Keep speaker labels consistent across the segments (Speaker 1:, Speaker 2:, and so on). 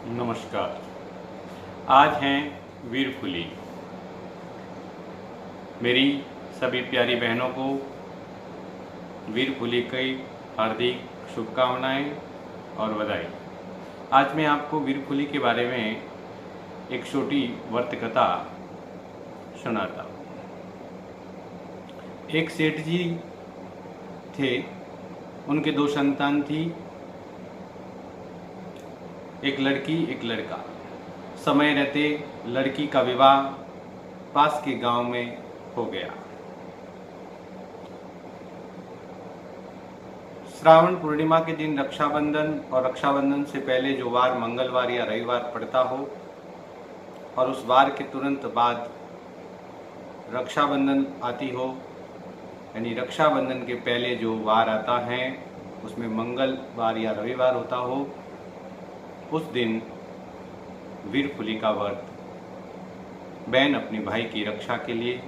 Speaker 1: नमस्कार। आज हैं वीरफुली। मेरी सभी प्यारी बहनों को वीरफुली की हार्दिक शुभकामनाएं और बधाई। आज मैं आपको वीरफुली के बारे में एक छोटी व्रत कथा सुनाता हूँ। एक सेठ जी थे, उनके दो संतान थी, एक लड़की एक लड़का। समय रहते लड़की का विवाह पास के गांव में हो गया। श्रावण पूर्णिमा के दिन रक्षाबंधन और रक्षाबंधन से पहले जो वार मंगलवार या रविवार पड़ता हो और उस वार के तुरंत बाद रक्षाबंधन आती हो, यानी रक्षाबंधन के पहले जो वार आता है उसमें मंगलवार या रविवार होता हो, उस दिन वीरफुली का व्रत बहन अपनी भाई की रक्षा के लिए,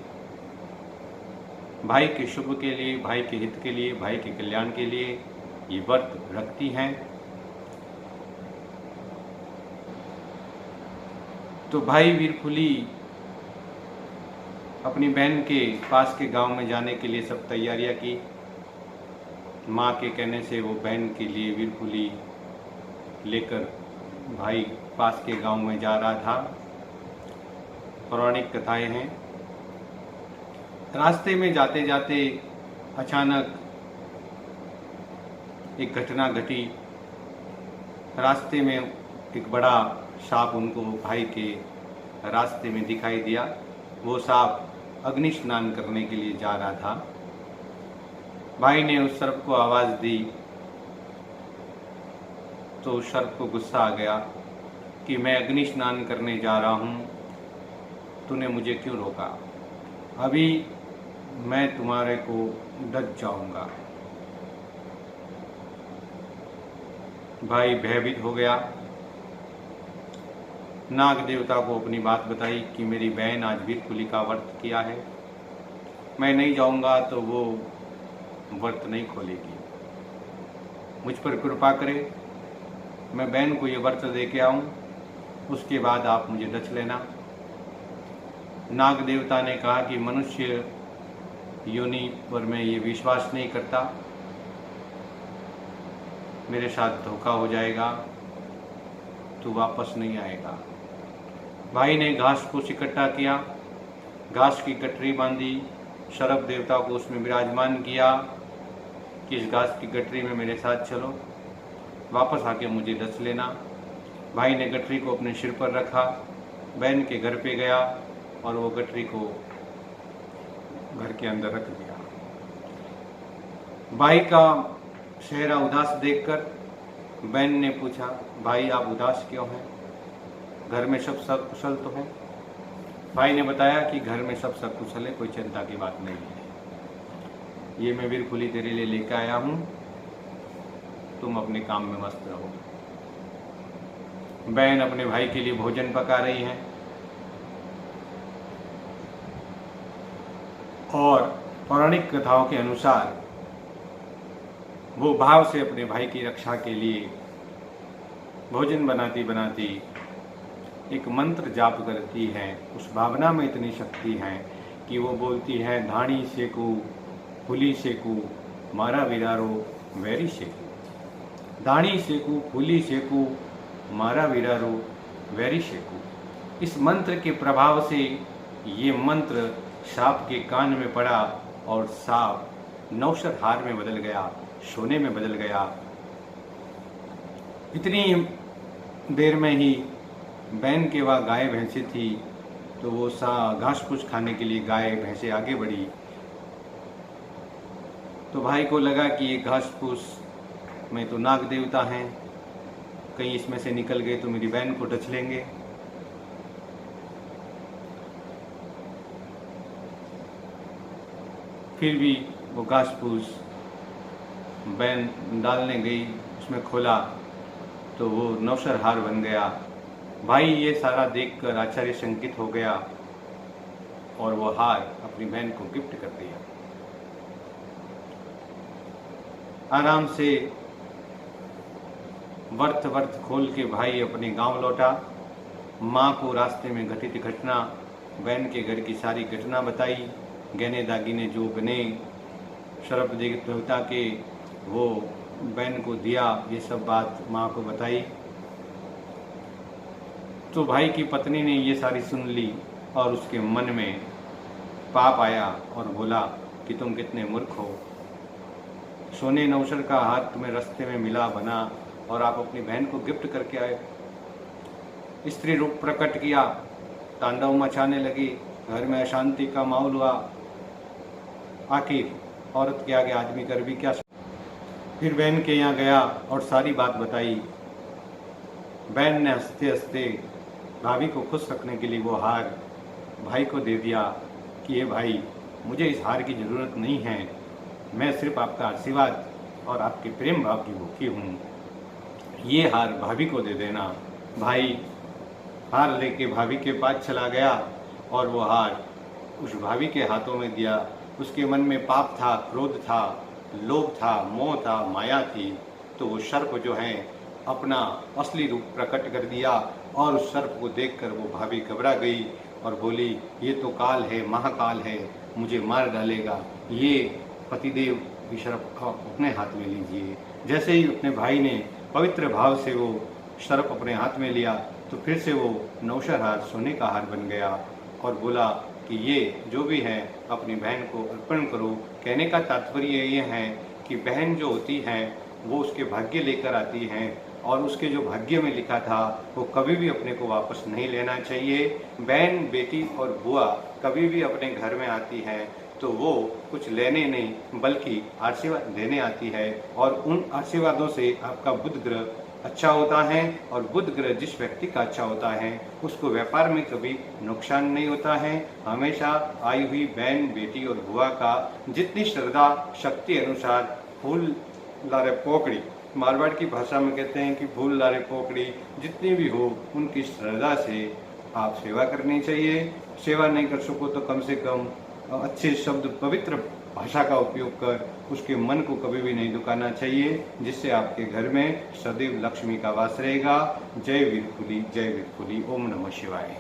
Speaker 1: भाई के शुभ के लिए, भाई के हित के लिए, भाई के कल्याण के लिए ये व्रत रखती हैं। तो भाई वीरफुली अपनी बहन के पास के गांव में जाने के लिए सब तैयारियां की। माँ के कहने से वो बहन के लिए वीरफुली लेकर भाई पास के गांव में जा रहा था। पौराणिक कथाएं हैं। रास्ते में जाते जाते अचानक एक घटना घटी। रास्ते में एक बड़ा सांप उनको भाई के रास्ते में दिखाई दिया। वो सांप अग्नि स्नान करने के लिए जा रहा था। भाई ने उस सर्प को आवाज़ दी तो उस सर्प को गुस्सा आ गया कि मैं अग्नि स्नान करने जा रहा हूँ, तूने मुझे क्यों रोका? अभी मैं तुम्हारे को डस जाऊंगा। भाई भयभीत हो गया। नाग देवता को अपनी बात बताई कि मेरी बहन आज वीरफुली का व्रत किया है, मैं नहीं जाऊंगा तो वो व्रत नहीं खोलेगी। मुझ पर कृपा करें, मैं बहन को ये व्रत दे के आऊँ, उसके बाद आप मुझे डच लेना। नाग देवता ने कहा कि मनुष्य योनि पर मैं ये विश्वास नहीं करता, मेरे साथ धोखा हो जाएगा, तू वापस नहीं आएगा। भाई ने घास को इकट्ठा किया, घास की गठरी बांधी, शरभ देवता को उसमें विराजमान किया कि इस घास की गठरी में मेरे साथ चलो, वापस आके मुझे डस लेना। भाई ने गठरी को अपने सिर पर रखा, बहन के घर पे गया और वो गठरी को घर के अंदर रख दिया। भाई का चेहरा उदास देखकर बहन ने पूछा, भाई आप उदास क्यों हैं? घर में सब कुशल तो है? भाई ने बताया कि घर में सब कुशल है, कोई चिंता की बात नहीं है। ये मैं वीरफुली तेरे लिए लेकर आया हूँ, तुम अपने काम में मस्त रहो। बहन अपने भाई के लिए भोजन पका रही है और पौराणिक कथाओं के अनुसार वो भाव से अपने भाई की रक्षा के लिए भोजन बनाती बनाती एक मंत्र जाप करती है। उस भावना में इतनी शक्ति है कि वो बोलती है, धाणी सेकू फूली सेकू मारा विरारो वैरी सेकू। धाणी सेकू फूली सेकू मारा विरारो वैरी सेकू। इस मंत्र के प्रभाव से ये मंत्र सांप के कान में पड़ा और सांप नौशर हार में बदल गया, सोने में बदल गया। इतनी देर में ही बहन के वहाँ गाय भैंसे थी, तो वो घास फूस खाने के लिए गाय भैंसे आगे बढ़ी। तो भाई को लगा कि ये घास फूस में तो नाग देवता हैं, कहीं इसमें से निकल गए तो मेरी बहन को डच लेंगे। फिर भी वो घास फूस बहन डालने गई, उसमें खोला तो वो नौशर हार बन गया। भाई ये सारा देखकर आश्चर्यचकित हो गया और वो हार अपनी बहन को गिफ्ट कर दिया। आराम से वर्थ वर्थ खोल के भाई अपने गांव लौटा। माँ को रास्ते में घटित घटना, बहन के घर की सारी घटना बताई। गहने दागिने जो बने शरफ देवता के वो बहन को दिया, ये सब बात माँ को बताई। तो भाई की पत्नी ने ये सारी सुन ली और उसके मन में पाप आया और बोला कि तुम कितने मूर्ख हो। सोने नौशर का हाथ तुम्हें रास्ते में मिला बना और आप अपनी बहन को गिफ्ट करके आए। स्त्री रूप प्रकट किया, तांडव मचाने लगी, घर में अशांति का माहौल हुआ। आखिर औरत के आगे आदमी कर भी क्या। फिर बहन के यहाँ गया और सारी बात बताई। बहन ने हंसते हंसते भाभी को खुश रखने के लिए वो हार भाई को दे दिया कि ये भाई, मुझे इस हार की ज़रूरत नहीं है, मैं सिर्फ आपका आशीर्वाद और आपके प्रेम भाव की भूखी हूँ, ये हार भाभी को दे देना। भाई हार लेके भाभी के पास चला गया और वो हार उस भाभी के हाथों में दिया। उसके मन में पाप था, क्रोध था, लोभ था, मोह था, माया थी। तो वो सर्प जो है अपना असली रूप प्रकट कर दिया और उस सर्प को देखकर वो भाभी घबरा गई और बोली, ये तो काल है, महाकाल है, मुझे मार डालेगा, ये पतिदेव भी सर्प अपने हाथ में लीजिए। जैसे ही अपने भाई ने पवित्र भाव से वो सर्प अपने हाथ में लिया तो फिर से वो नौशर हार सोने का हार बन गया और बोला कि ये जो भी है अपनी बहन को अर्पण करो। कहने का तात्पर्य ये है कि बहन जो होती है वो उसके भाग्य लेकर आती है और उसके जो भाग्य में लिखा था वो कभी भी अपने को वापस नहीं लेना चाहिए। बहन, बेटी और बुआ कभी भी अपने घर में आती है तो वो कुछ लेने नहीं बल्कि आशीर्वाद देने आती है और उन आशीर्वादों से आपका बुध ग्रह अच्छा होता है और बुध ग्रह जिस व्यक्ति का अच्छा होता है उसको व्यापार में कभी नुकसान नहीं होता है। हमेशा आई हुई बहन, बेटी और बुआ का जितनी श्रद्धा शक्ति अनुसार फूल लारे पोकड़ी, मारवाड़ की भाषा में कहते हैं कि फूल लारे पोकड़ी, जितनी भी हो उनकी श्रद्धा से आप सेवा करनी चाहिए। सेवा नहीं कर सको तो कम से कम अच्छे शब्द, पवित्र भाषा का उपयोग कर उसके मन को कभी भी नहीं दुखाना चाहिए, जिससे आपके घर में सदैव लक्ष्मी का वास रहेगा। जय वीरकुली, जय वीरकुली। ओम नमः शिवाय।